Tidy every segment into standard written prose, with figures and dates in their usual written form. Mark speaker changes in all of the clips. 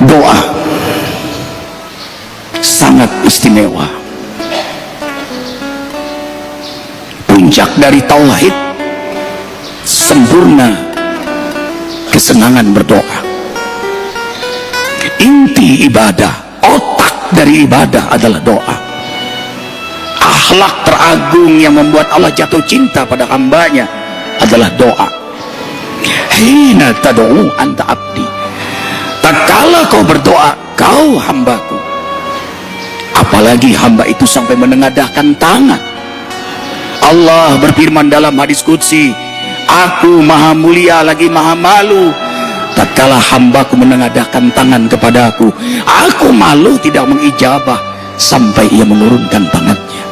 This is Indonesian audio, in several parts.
Speaker 1: Doa sangat istimewa, puncak dari tauhid, sempurna kesenangan berdoa. Inti ibadah, otak dari ibadah adalah doa. Akhlak teragung yang membuat Allah jatuh cinta pada hambanya adalah doa. Hina tad'u anta abdi, tatkala kau berdoa, kau hambaku. Apalagi hamba itu sampai menengadahkan tangan. Allah berfirman dalam hadis qudsi, aku maha mulia lagi maha malu tatkala hambaku menengadahkan tangan kepadaku, aku malu tidak mengijabah sampai ia menurunkan tangannya.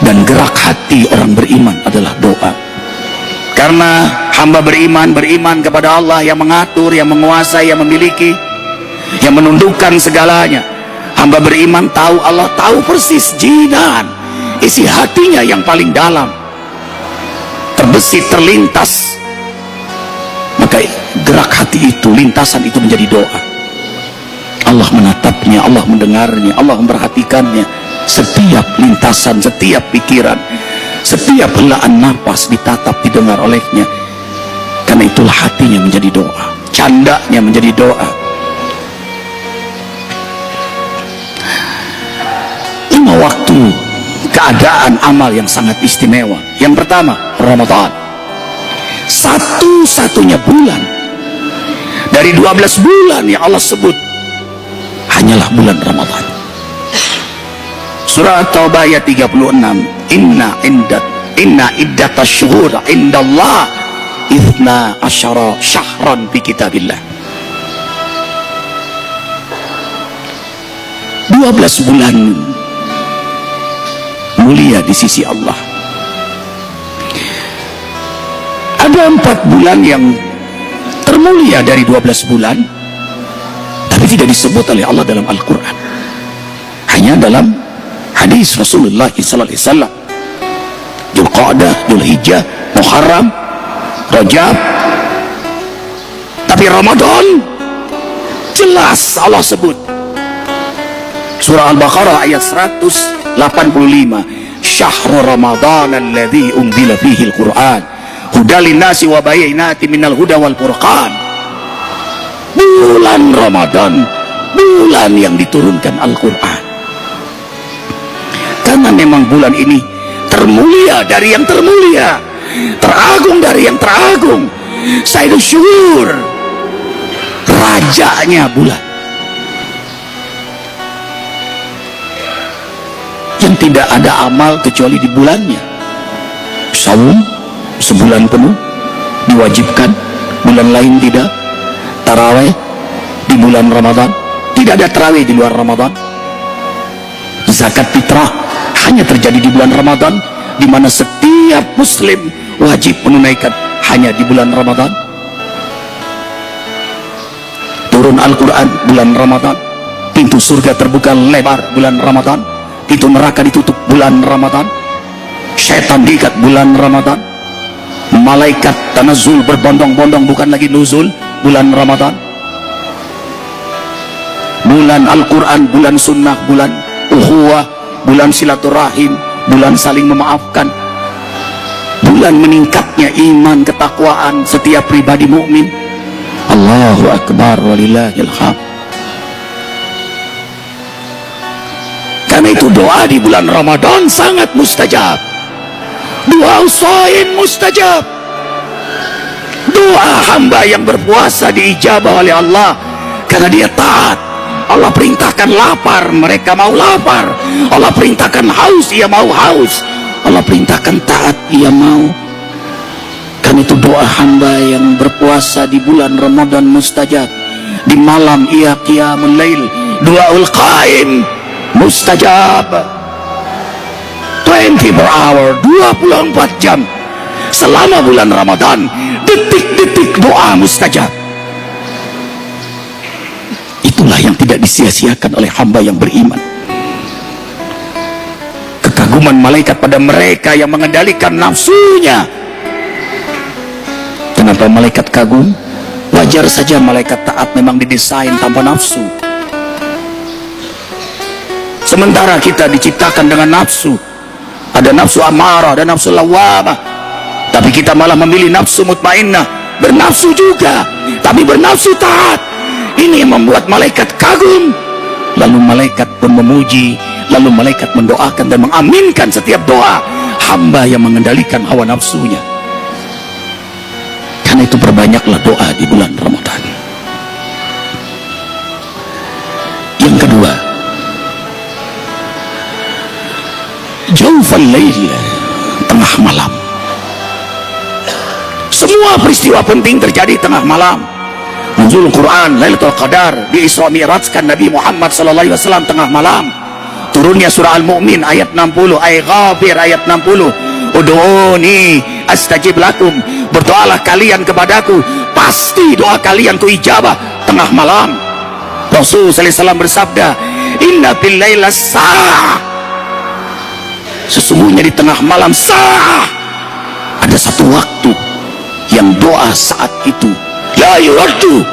Speaker 1: Dan gerak hati orang beriman adalah doa. Karena hamba beriman kepada Allah yang mengatur, yang menguasai, yang memiliki, yang menundukkan segalanya. Hamba beriman tahu Allah, tahu persis jinan, isi hatinya yang paling dalam, terbesit, terlintas. Maka gerak hati itu, lintasan itu menjadi doa. Allah menatapnya, Allah mendengarnya, Allah memperhatikannya. Setiap lintasan, setiap pikiran, setiap helaan nafas ditatap, didengar olehnya. Karena itulah hatinya menjadi doa, candanya menjadi doa. 5 waktu keadaan amal yang sangat istimewa. Yang pertama, Ramadan, satu-satunya bulan dari 12 bulan yang Allah sebut, hanyalah bulan Ramadan. Surah At-Taubah ayat 36, inna iddatas syuhur indallah ithna asyara syahran fi kitabillah. 12 bulan mulia di sisi Allah. Ada 4 bulan yang termulia dari 12 bulan, tapi tidak disebut oleh Allah dalam Al-Quran. Hanya dalam hadis Rasulullah SAW. Dzulqa'dah, Dzulhijjah, Muharram, Rajab. Tapi Ramadan jelas Allah sebut. Surah Al-Baqarah ayat 185, Syahrul Ramadan alladzi unzila fihi al-Qur'an hudal linnasi wa bayyinatin minal huda wal furqan. Bulan Ramadan, bulan yang diturunkan Al-Quran. Karena memang bulan ini termulia dari yang termulia, teragung dari yang teragung, Sayyidul Syuhur, rajanya bulan, yang tidak ada amal kecuali di bulannya. Saum sebulan penuh diwajibkan, bulan lain tidak. Tarawih di bulan Ramadan, tidak ada tarawih di luar Ramadan. Zakat fitrah hanya terjadi di bulan Ramadan, di mana setiap muslim wajib menunaikan hanya di bulan Ramadan. Turun Al-Quran bulan Ramadan, pintu surga terbuka lebar bulan Ramadan, pintu neraka ditutup bulan Ramadan, syaitan diikat bulan Ramadan, malaikat tanazul berbondong-bondong, bukan lagi nuzul, bulan Ramadan. Bulan Al-Quran, bulan sunnah, bulan ukhuwah, bulan silaturahim, bulan saling memaafkan, bulan meningkatnya iman, ketakwaan setiap pribadi mukmin. Allahu Akbar walillahil hamd. Karena itu doa di bulan Ramadan sangat mustajab. Doa shaim mustajab. Doa hamba yang berpuasa diijabah oleh Allah karena dia taat. Allah perintahkan lapar, mereka mau lapar. Allah perintahkan haus, ia mau haus. Allah perintahkan taat, ia mau. Karena itu doa hamba yang berpuasa di bulan Ramadan mustajab. Di malam ia qiyamul lail, duaul qaim mustajab. 24 hour, 24 jam selama bulan Ramadan, detik-detik doa mustajab. Itulah yang tidak disia-siakan oleh hamba yang beriman. Kekaguman malaikat pada mereka yang mengendalikan nafsunya. Kenapa malaikat kagum? Wajar saja malaikat taat memang didesain tanpa nafsu. Sementara kita diciptakan dengan nafsu. Ada nafsu amarah, ada nafsu lawamah. Tapi kita malah memilih nafsu mutmainnah. Bernafsu juga, tapi bernafsu taat. Ini yang membuat malaikat kagum. Lalu malaikat pun memuji, lalu malaikat mendoakan dan mengaminkan setiap doa hamba yang mengendalikan hawa nafsunya. Karena itu perbanyaklah doa di bulan Ramadan. Yang kedua, jaufal lail, tengah malam. Semua peristiwa penting terjadi tengah malam. Nuzul Quran Lailatul Qadar, di Isra Mi'rajkan Nabi Muhammad sallallahu alaihi wasallam tengah malam. Turunnya surah Al-Mu'min ayat 60, ayat Ghafir ayat 60. Ud'uni astajib lakum, berdoalah kalian kepadaku, pasti doa kalian ku ijabah tengah malam. Rasul sallallahu alaihi wasallam bersabda, inna fil laila sa'ah, sesungguhnya di tengah malam sa'ah, ada satu waktu yang doa saat itu la yuraddu,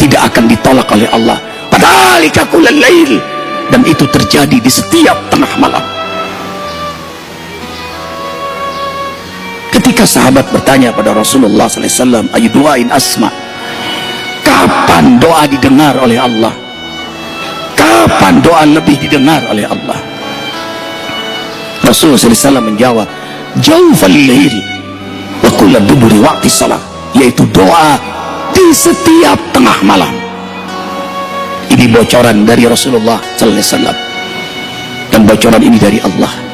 Speaker 1: tidak akan ditolak oleh Allah. Padhalika kullal lail, dan itu terjadi di setiap tengah malam. Ketika sahabat bertanya pada Rasulullah sallallahu alaihi wasallam, ayu duain asma, kapan doa didengar oleh Allah? Kapan doa lebih didengar oleh Allah? Rasulullah sallallahu alaihi wasallam menjawab, jaufal lail wa kullu duburi waqti salat, yaitu doa di setiap tengah malam. Ini bocoran dari Rasulullah sallallahu alaihi wasallam, dan bocoran ini dari Allah.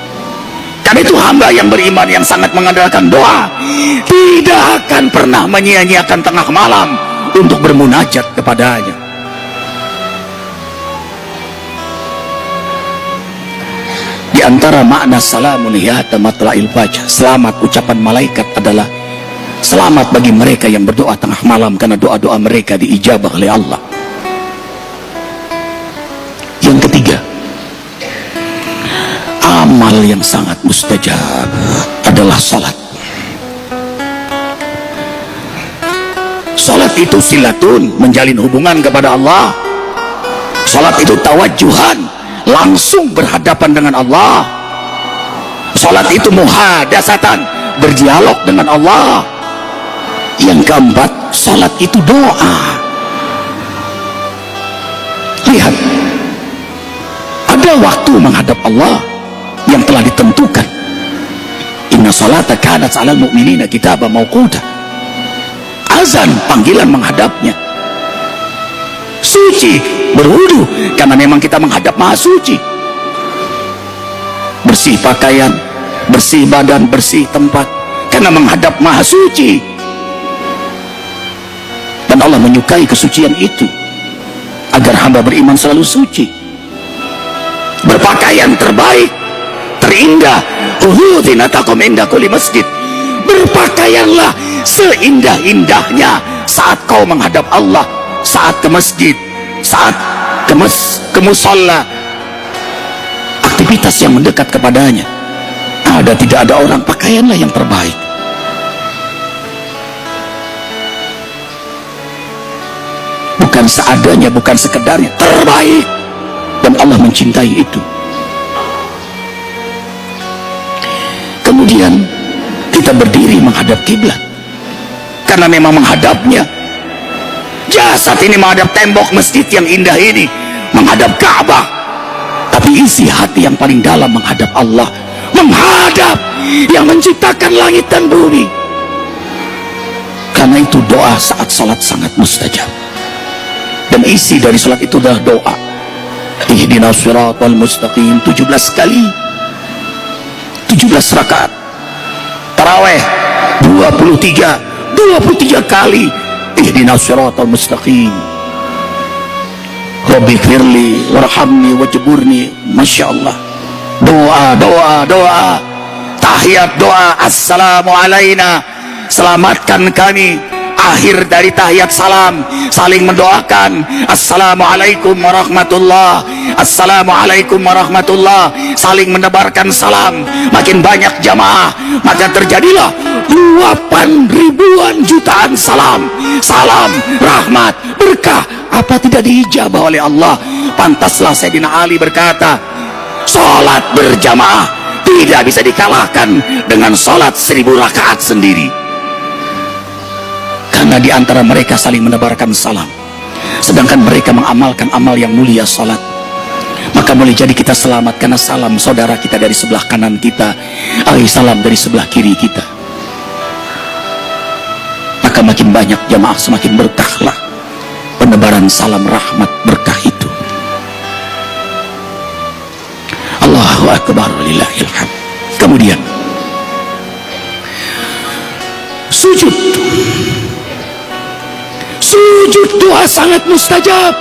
Speaker 1: Karena itu hamba yang beriman yang sangat mengandalkan doa tidak akan pernah menyia-nyiakan tengah malam untuk bermunajat kepadanya. Di antara makna salamun hiyata matla'il fajr, selamat ucapan malaikat adalah selamat bagi mereka yang berdoa tengah malam, karena doa-doa mereka diijabah oleh Allah. Yang ketiga, amal yang sangat mustajab adalah salat. Salat itu silatun, menjalin hubungan kepada Allah. Salat itu tawajuhan, langsung berhadapan dengan Allah. Salat itu muhadasatan, berdialog dengan Allah. Yang keempat, salat itu doa. Lihat, ada waktu menghadap Allah yang telah ditentukan. Inna salata kanat 'alal mu'minina kitaban mawquta. Azan, panggilan menghadapnya. Suci, berwudu, karena memang kita menghadap Maha Suci. Bersih pakaian, bersih badan, bersih tempat, karena menghadap Maha Suci. Dan Allah menyukai kesucian itu, agar hamba beriman selalu suci. Berpakaian terbaik, terindah, zinatakum inda kulli masjid. Berpakaianlah seindah-indahnya saat kau menghadap Allah, saat ke masjid, saat ke musalla, aktivitas yang mendekat kepadanya. Tidak ada orang, pakaianlah yang terbaik. Bukan seadanya, bukan sekedarnya, terbaik. Dan Allah mencintai itu. Kemudian kita berdiri menghadap kiblat, karena memang menghadapnya. Jasad ini menghadap tembok masjid yang indah ini, menghadap Ka'bah, tapi isi hati yang paling dalam menghadap Allah, menghadap yang menciptakan langit dan bumi. Karena itu doa saat salat sangat mustajab. Dan isi dari salat itu adalah doa. Ihdinas siratal mustaqim 17 kali, 17 rakaat. Tarawih 23 kali. Ihdinas siratal mustaqim. Rabbi firli warhamni wajburni. Masya Allah. Doa. Tahiyat doa. Assalamu alaina. Selamatkan kami. Akhir dari tahiyat salam, saling mendoakan. Assalamualaikum warahmatullah. Assalamualaikum warahmatullah. Saling menebarkan salam. Makin banyak jamaah, maka terjadilah luapan ribuan puluhan jutaan salam, salam, rahmat, berkah, apa tidak diijabah oleh Allah? Pantaslah Sayyidina Ali berkata, sholat berjamaah tidak bisa dikalahkan dengan sholat 1000 rakaat sendiri. Karena di antara mereka saling menebarkan salam, sedangkan mereka mengamalkan amal yang mulia, salat. Maka boleh jadi kita selamat karena salam saudara kita dari sebelah kanan kita, salam dari sebelah kiri kita. Maka makin banyak jamaah, semakin berkahlah penebaran salam rahmat berkah itu. Allahu Akbar, walillahil hamd. Kemudian sujud. Sujud doa sangat mustajab,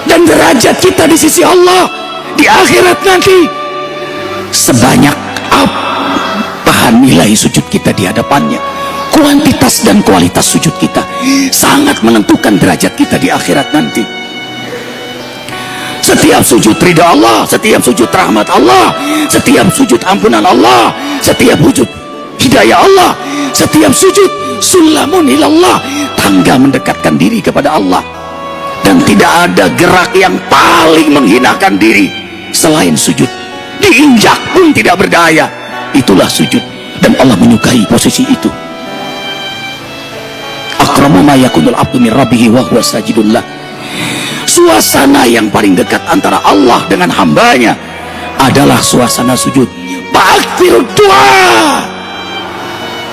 Speaker 1: dan derajat kita di sisi Allah di akhirat nanti sebanyak apa nilai sujud kita di hadapannya. Kuantitas dan kualitas sujud kita sangat menentukan derajat kita di akhirat nanti. Setiap sujud ridha Allah, setiap sujud rahmat Allah, setiap sujud ampunan Allah, setiap sujud hidayah Allah, setiap sujud sulamun ilallah, tangga mendekatkan diri kepada Allah. Dan tidak ada gerak yang paling menghinakan diri selain sujud. Diinjak pun tidak berdaya, itulah sujud, dan Allah menyukai posisi itu. Akramu ma yakunul abdu min rabbihi wa huwa sajidun lah. Suasana yang paling dekat antara Allah dengan hambanya adalah suasana sujud. Ba'akthirud doa,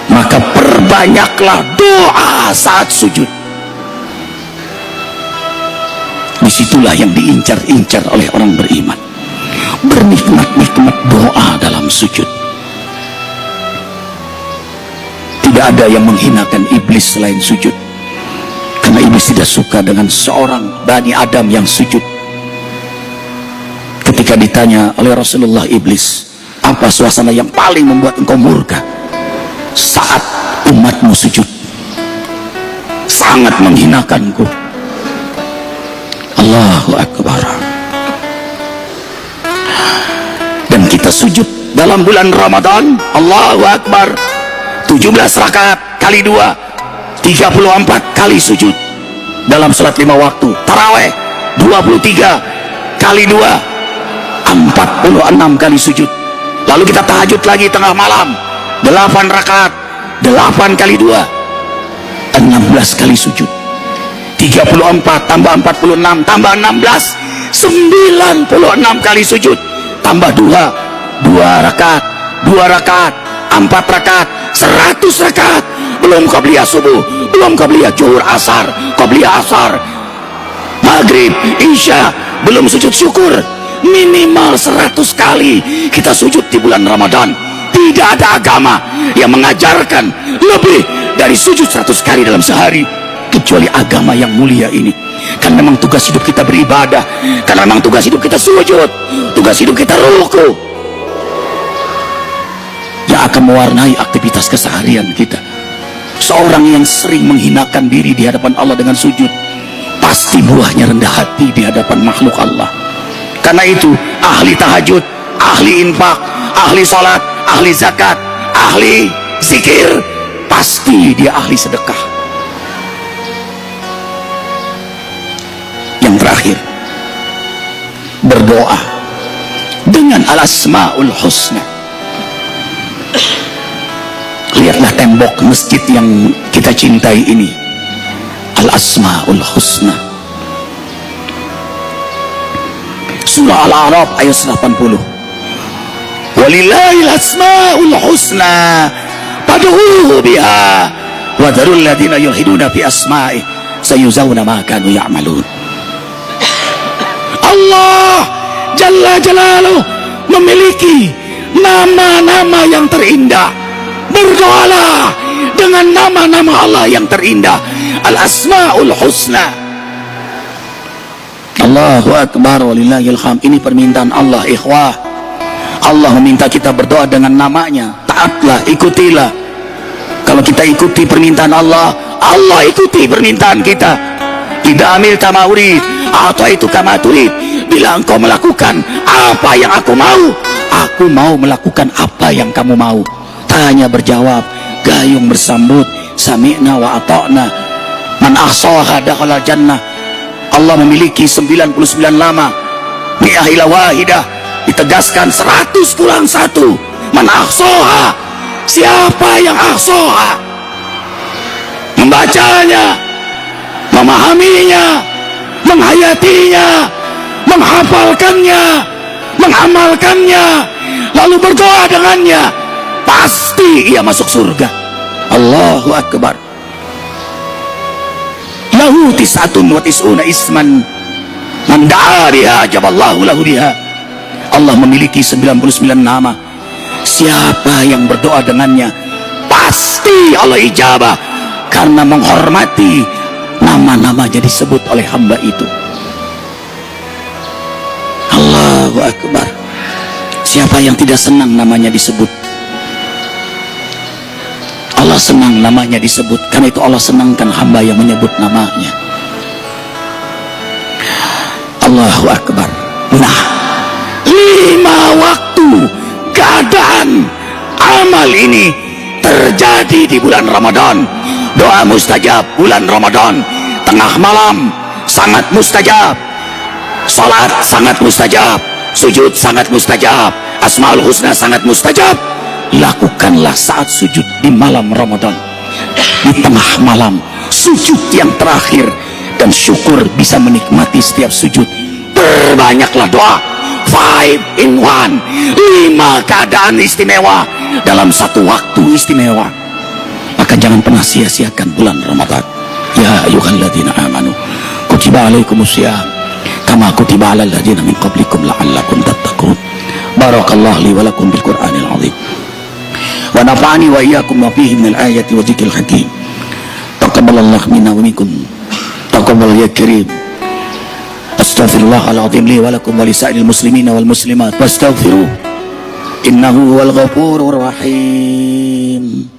Speaker 1: maka perbanyaklah doa saat sujud. Disitulah yang diincar-incar oleh orang beriman, bernikmat-nikmat doa dalam sujud. Tidak ada yang menghinakan iblis selain sujud, karena iblis tidak suka dengan seorang Bani Adam yang sujud. Ketika ditanya oleh Rasulullah, iblis, apa suasana yang paling membuat engkau murka? Saat umatmu sujud, sangat menghinakanku. Allahu Akbar. Dan kita sujud dalam bulan Ramadan, Allahu Akbar, 17 rakaat kali 2, 34 kali sujud dalam sholat 5 waktu. Taraweh 23 kali 2, 46 kali sujud. Lalu kita tahajud lagi tengah malam, 8 rakaat, 8 kali 2, 16 kali sujud. 34 tambah 46 tambah 16, 96 kali sujud, tambah 2 rakaat, 2 rakaat, 4 rakaat, 100 rakaat. Belum qabliyah subuh, belum qabliyah zuhur asar, qabliyah asar, maghrib, isya, belum sujud syukur. Minimal 100 kali kita sujud di bulan Ramadan. Tidak ada agama yang mengajarkan lebih dari sujud 100 kali dalam sehari, kecuali agama yang mulia ini. Karena memang tugas hidup kita beribadah, karena memang tugas hidup kita sujud, tugas hidup kita ruku, yang akan mewarnai aktivitas keseharian kita. Seorang yang sering menghinakan diri di hadapan Allah dengan sujud, pasti buahnya rendah hati di hadapan makhluk Allah. Karena itu ahli tahajud, ahli infak, ahli salat, ahli zakat, ahli zikir, pasti dia ahli sedekah. Yang terakhir, berdoa dengan al-asmaul husna. Lihatlah tembok masjid yang kita cintai ini, al-asmaul husna. Surah Al-A'raf ayat 80. Walillahil asmaul husna fad'uuhu biha wa dharul ladzina yulhiduna fi asma'ihi sayuzawna ma kanu ya'malun. Allah Jalla Jalaluhu memiliki nama-nama yang terindah. Berdoalah dengan nama-nama Allah yang terindah, al-asmaul husna. Allahu Akbar, walillahil hamd. Ini permintaan Allah, ikhwah. Allah meminta kita berdoa dengan namanya. Taatlah, ikutilah. Kalau kita ikuti permintaan Allah, Allah ikuti permintaan kita. Idza amilta ma urid ataitu kama turid. Bila engkau melakukan apa yang aku mau melakukan apa yang kamu mau. Tak hanya berjawab, gayung bersambut sami'na wa ata'na. Man ahsaha dakhala jannah. Allah memiliki 99 nama, mi'ah ila wahidah, ditegaskan 100 kurang 1. Man ahsaha, siapa yang ahsaha, membacanya, memahaminya, menghayatinya, menghafalkannya, mengamalkannya, lalu berdoa dengannya, pasti ia masuk surga. Allahu Akbar. Lahu tis'atun wa tis'una isman man da'a biha ajaballahu lahu biha. Allah memiliki 99 nama. Siapa yang berdoa dengannya, pasti Allah ijabah, karena menghormati nama-namanya disebut oleh hamba itu. Allahu Akbar. Siapa yang tidak senang namanya disebut? Allah senang namanya disebut, karena itu Allah senangkan hamba yang menyebut namanya. Allahu Akbar. Nah, 5 waktu keadaan amal ini terjadi di bulan Ramadan. Doa mustajab bulan Ramadan, tengah malam sangat mustajab, salat sangat mustajab, sujud sangat mustajab, Asmaul Husna sangat mustajab. Lakukanlah saat sujud di malam Ramadan, di tengah malam, sujud yang terakhir, dan syukur bisa menikmati setiap sujud. Perbanyaklah doa. 5 in 1, 5 keadaan istimewa dalam satu waktu istimewa. Maka jangan pernah sia-siakan bulan Ramadan. Ya ayyuhalladzina amanu kutiba alaikumusiyam kama kutiba alal ladzina min qablikum la'allakum tattaqun. Barakallahu li wa lakum bil Qur'anil azim. Wa nafa'ani wa iyyakum ma fihi minal ayati wa dzikril hakim. Taqabbalallahu minna wa minkum. Taqabbal ya karim. Astaghfirullahal azim li wa lakum wa lisa'il muslimina wal muslimat wastaghfiruh innahu huwal ghafurur rahim.